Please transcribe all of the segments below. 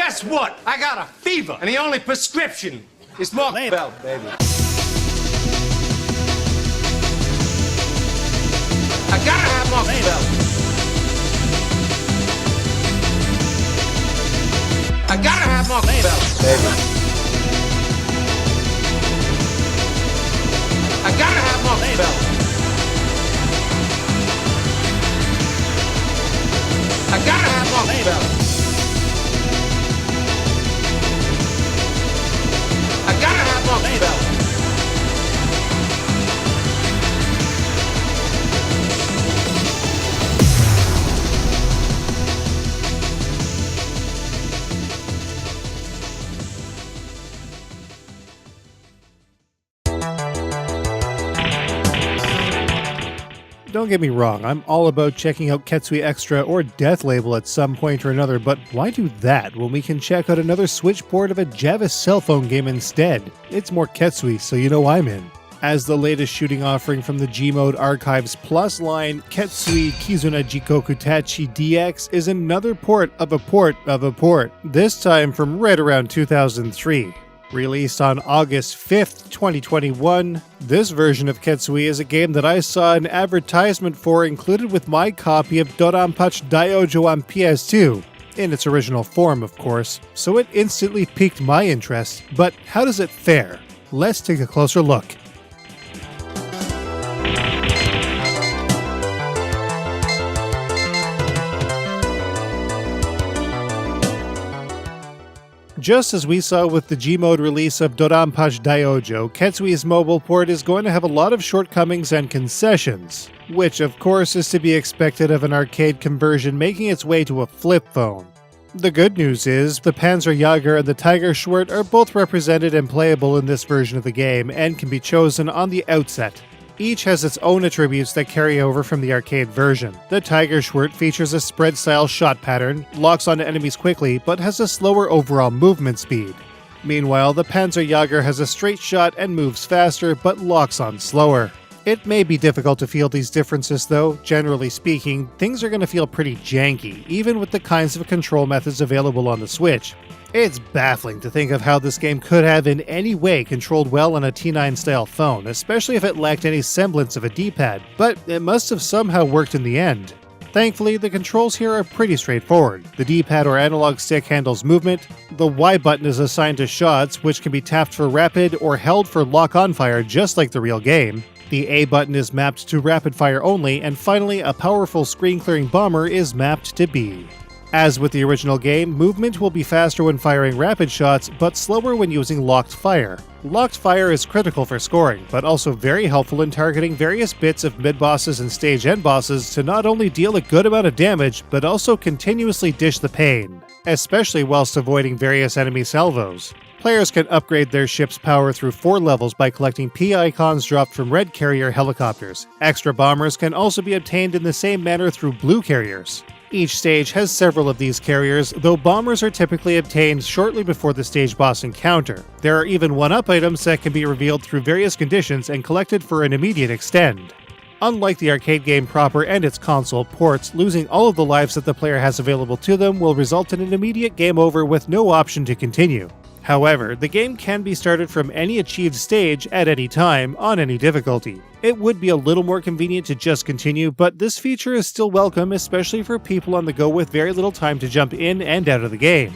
guess what? I got a fever, and the only prescription is more belt, baby. I gotta have more belt. I gotta have more belt, baby. I gotta have more belt. I gotta have more belt. I gotta have more belt. Don't get me wrong, I'm all about checking out Ketsui Extra or Death Label at some point or another, but why do that when we can check out another Switch port of a Java cell phone game instead? It's more Ketsui, so you know I'm in. As the latest shooting offering from the Gmod Archives Plus line, Ketsui Kizuna Jigoku Tachi DX is another port of a port of a port, this time from right around 2003. Released on August 5th, 2021, this version of Ketsui is a game that I saw an advertisement for included with my copy of Doranpachi Daiojo on PS2, in its original form of course, so it instantly piqued my interest. But how does it fare? Let's take a closer look. Just as we saw with the Gmod release of Doranpachi Daiojo, Ketsui's mobile port is going to have a lot of shortcomings and concessions, which of course is to be expected of an arcade conversion making its way to a flip phone. The good news is, the Panzerjäger and the Tiger Schwert are both represented and playable in this version of the game and can be chosen on the outset. Each has its own attributes that carry over from the arcade version. The Tiger Schwert features a spread-style shot pattern, locks onto enemies quickly, but has a slower overall movement speed. Meanwhile, the Panzerjäger has a straight shot and moves faster, but locks on slower. It may be difficult to feel these differences though. Generally speaking, things are going to feel pretty janky, even with the kinds of control methods available on the Switch. It's baffling to think of how this game could have in any way controlled well on a T9 style phone, especially if it lacked any semblance of a D-pad, but it must have somehow worked in the end. Thankfully, the controls here are pretty straightforward. The D-pad or analog stick handles movement, the Y button is assigned to shots, which can be tapped for rapid or held for lock-on fire just like the real game. The A button is mapped to rapid fire only, and finally a powerful screen-clearing bomber is mapped to B. As with the original game, movement will be faster when firing rapid shots, but slower when using locked fire. Locked fire is critical for scoring, but also very helpful in targeting various bits of mid-bosses and stage end bosses to not only deal a good amount of damage, but also continuously dish the pain, especially whilst avoiding various enemy salvos. Players can upgrade their ship's power through 4 levels by collecting P icons dropped from red carrier helicopters. Extra bombers can also be obtained in the same manner through blue carriers. Each stage has several of these carriers, though bombers are typically obtained shortly before the stage boss encounter. There are even 1-up items that can be revealed through various conditions and collected for an immediate extend. Unlike the arcade game proper and its console ports, losing all of the lives that the player has available to them will result in an immediate game over with no option to continue. However, the game can be started from any achieved stage at any time, on any difficulty. It would be a little more convenient to just continue, but this feature is still welcome, especially for people on the go with very little time to jump in and out of the game.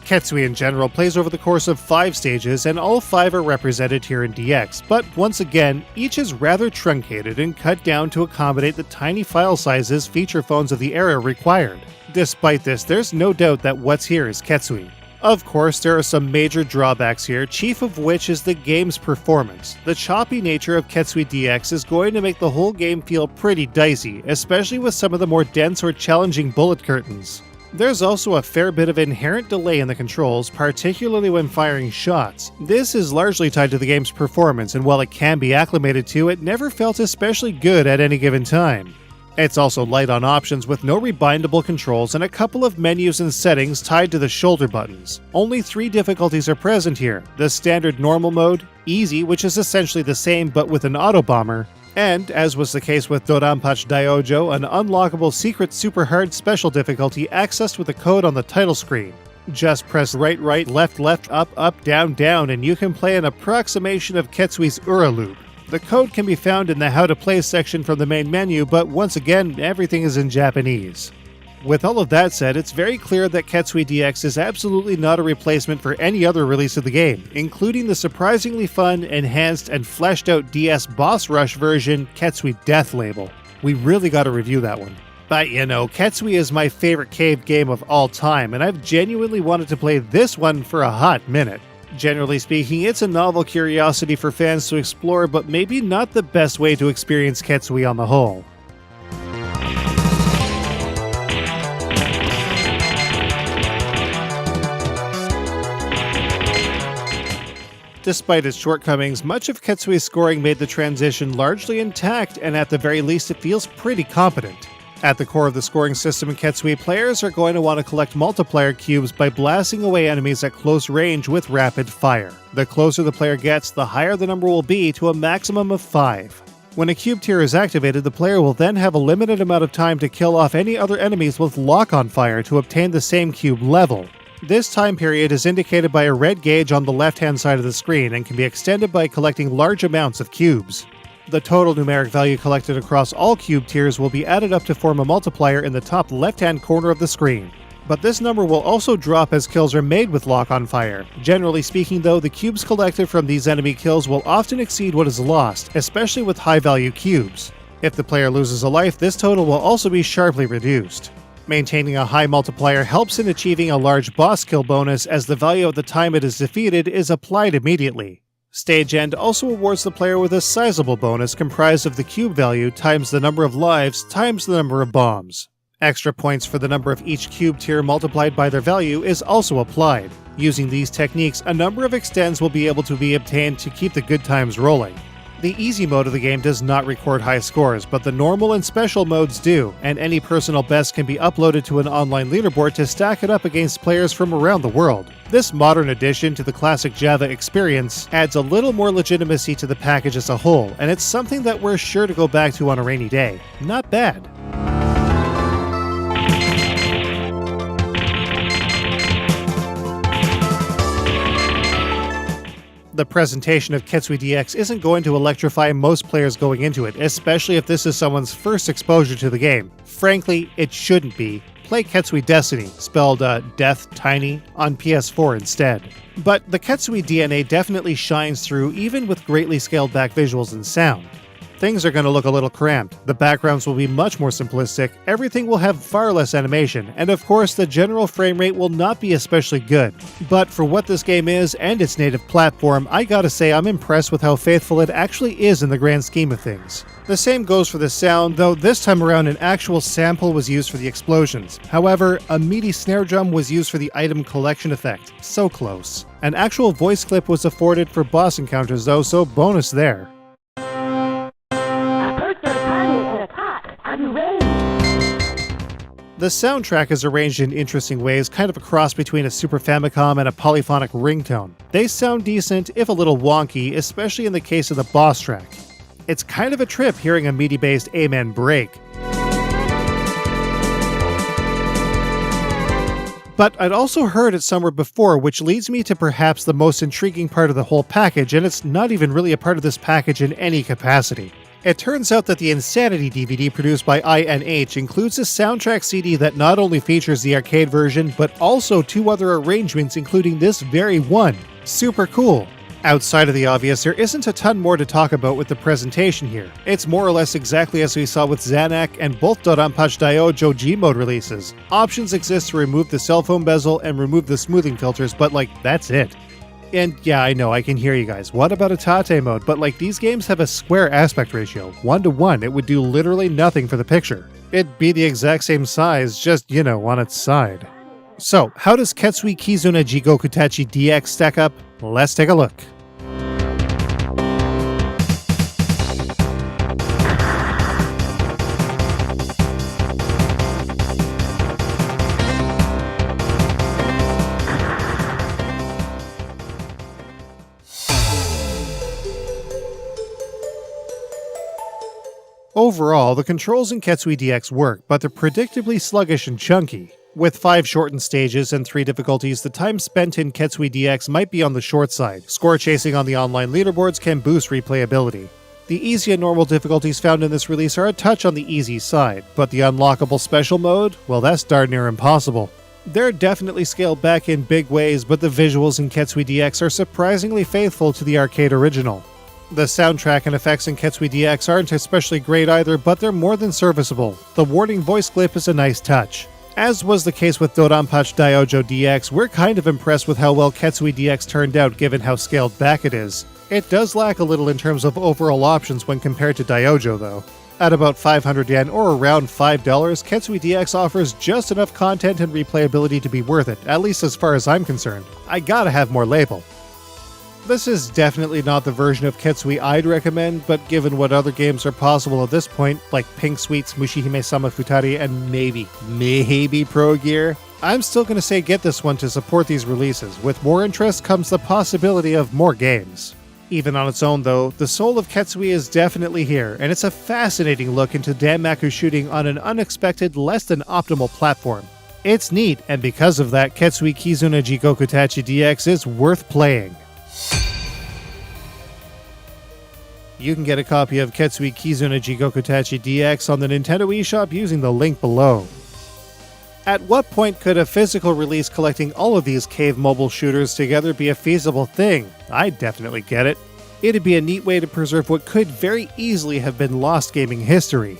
Ketsui in general plays over the course of 5 stages, and all 5 are represented here in DX, but once again, each is rather truncated and cut down to accommodate the tiny file sizes feature phones of the era required. Despite this, there's no doubt that what's here is Ketsui. Of course, there are some major drawbacks here, chief of which is the game's performance. The choppy nature of Ketsui DX is going to make the whole game feel pretty dicey, especially with some of the more dense or challenging bullet curtains. There's also a fair bit of inherent delay in the controls, particularly when firing shots. This is largely tied to the game's performance, and while it can be acclimated to, it never felt especially good at any given time. It's also light on options with no rebindable controls and a couple of menus and settings tied to the shoulder buttons. Only 3 difficulties are present here: the standard normal mode, easy, which is essentially the same but with an auto bomber, and, as was the case with Doranpachi Daiojo, an unlockable secret super hard special difficulty accessed with a code on the title screen. Just press right, left, up, down, and you can play an approximation of Ketsui's Ura loop. The code can be found in the How to Play section from the main menu, but once again, everything is in Japanese. With all of that said, it's very clear that Ketsui DX is absolutely not a replacement for any other release of the game, including the surprisingly fun, enhanced, and fleshed out DS Boss Rush version, Ketsui Death Label. We really gotta review that one. But you know, Ketsui is my favorite cave game of all time, and I've genuinely wanted to play this one for a hot minute. Generally speaking, it's a novel curiosity for fans to explore, but maybe not the best way to experience Ketsui on the whole. Despite its shortcomings, much of Ketsui's scoring made the transition largely intact, and at the very least it feels pretty competent. At the core of the scoring system in Ketsui, players are going to want to collect multiplier cubes by blasting away enemies at close range with rapid fire. The closer the player gets, the higher the number will be, to a maximum of 5. When a cube tier is activated, the player will then have a limited amount of time to kill off any other enemies with lock-on fire to obtain the same cube level. This time period is indicated by a red gauge on the left-hand side of the screen and can be extended by collecting large amounts of cubes. The total numeric value collected across all cube tiers will be added up to form a multiplier in the top left-hand corner of the screen. But this number will also drop as kills are made with lock-on fire. Generally speaking though, the cubes collected from these enemy kills will often exceed what is lost, especially with high-value cubes. If the player loses a life, this total will also be sharply reduced. Maintaining a high multiplier helps in achieving a large boss kill bonus, as the value of the time it is defeated is applied immediately. Stage End also awards the player with a sizable bonus comprised of the cube value times the number of lives times the number of bombs. Extra points for the number of each cube tier multiplied by their value is also applied. Using these techniques, a number of extends will be able to be obtained to keep the good times rolling. The easy mode of the game does not record high scores, but the normal and special modes do, and any personal best can be uploaded to an online leaderboard to stack it up against players from around the world. This modern addition to the classic Java experience adds a little more legitimacy to the package as a whole, and it's something that we're sure to go back to on a rainy day. Not bad. The presentation of Ketsui DX isn't going to electrify most players going into it, especially if this is someone's first exposure to the game. Frankly, it shouldn't be. Play Ketsui Destiny, spelled Death Tiny, on PS4 instead. But the Ketsui DNA definitely shines through, even with greatly scaled back visuals and sound. Things are going to look a little cramped, the backgrounds will be much more simplistic, everything will have far less animation, and of course the general frame rate will not be especially good. But for what this game is and its native platform, I gotta say I'm impressed with how faithful it actually is in the grand scheme of things. The same goes for the sound, though this time around an actual sample was used for the explosions. However, a meaty snare drum was used for the item collection effect. So close. An actual voice clip was afforded for boss encounters though, so bonus there. The soundtrack is arranged in interesting ways, kind of a cross between a Super Famicom and a polyphonic ringtone. They sound decent, if a little wonky, especially in the case of the boss track. It's kind of a trip hearing a MIDI-based Amen break. But I'd also heard it somewhere before, which leads me to perhaps the most intriguing part of the whole package, and it's not even really a part of this package in any capacity. It turns out that the Insanity DVD produced by INH includes a soundtrack CD that not only features the arcade version, but also 2 other arrangements including this very one. Super cool. Outside of the obvious, there isn't a ton more to talk about with the presentation here. It's more or less exactly as we saw with Zanak and both Doranpachi Daiojo G-Mode releases. Options exist to remove the cell phone bezel and remove the smoothing filters, but that's it. And yeah, I know, I can hear you guys. What about a Tate mode? But these games have a square aspect ratio, 1:1. It would do literally nothing for the picture. It'd be the exact same size, just, on its side. So, how does Ketsui Kizuna Jigoku Tachi DX stack up? Let's take a look. Overall, the controls in Ketsui DX work, but they're predictably sluggish and chunky. With 5 shortened stages and 3 difficulties, the time spent in Ketsui DX might be on the short side. Score chasing on the online leaderboards can boost replayability. The easy and normal difficulties found in this release are a touch on the easy side, but the unlockable special mode, well, that's darn near impossible. They're definitely scaled back in big ways, but the visuals in Ketsui DX are surprisingly faithful to the arcade original. The soundtrack and effects in Ketsui DX aren't especially great either, but they're more than serviceable. The warning voice clip is a nice touch. As was the case with Dodanpachi Daiojo DX, we're kind of impressed with how well Ketsui DX turned out given how scaled back it is. It does lack a little in terms of overall options when compared to Daiojo though. At about 500 yen or around $5, Ketsui DX offers just enough content and replayability to be worth it, at least as far as I'm concerned. I gotta have more label. This is definitely not the version of Ketsui I'd recommend, but given what other games are possible at this point, like Pink Sweets, Mushihime-sama Futari, and maybe Pro Gear, I'm still gonna say get this one to support these releases. With more interest comes the possibility of more games. Even on its own though, the soul of Ketsui is definitely here, and it's a fascinating look into Danmaku shooting on an unexpected, less than optimal platform. It's neat, and because of that, Ketsui Kizuna Jigoku Tachi DX is worth playing. You can get a copy of Ketsui Kizuna Jigoku Tachi DX on the Nintendo eShop using the link below. At what point could a physical release collecting all of these cave mobile shooters together be a feasible thing? I'd definitely get it. It'd be a neat way to preserve what could very easily have been lost gaming history.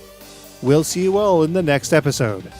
We'll see you all in the next episode.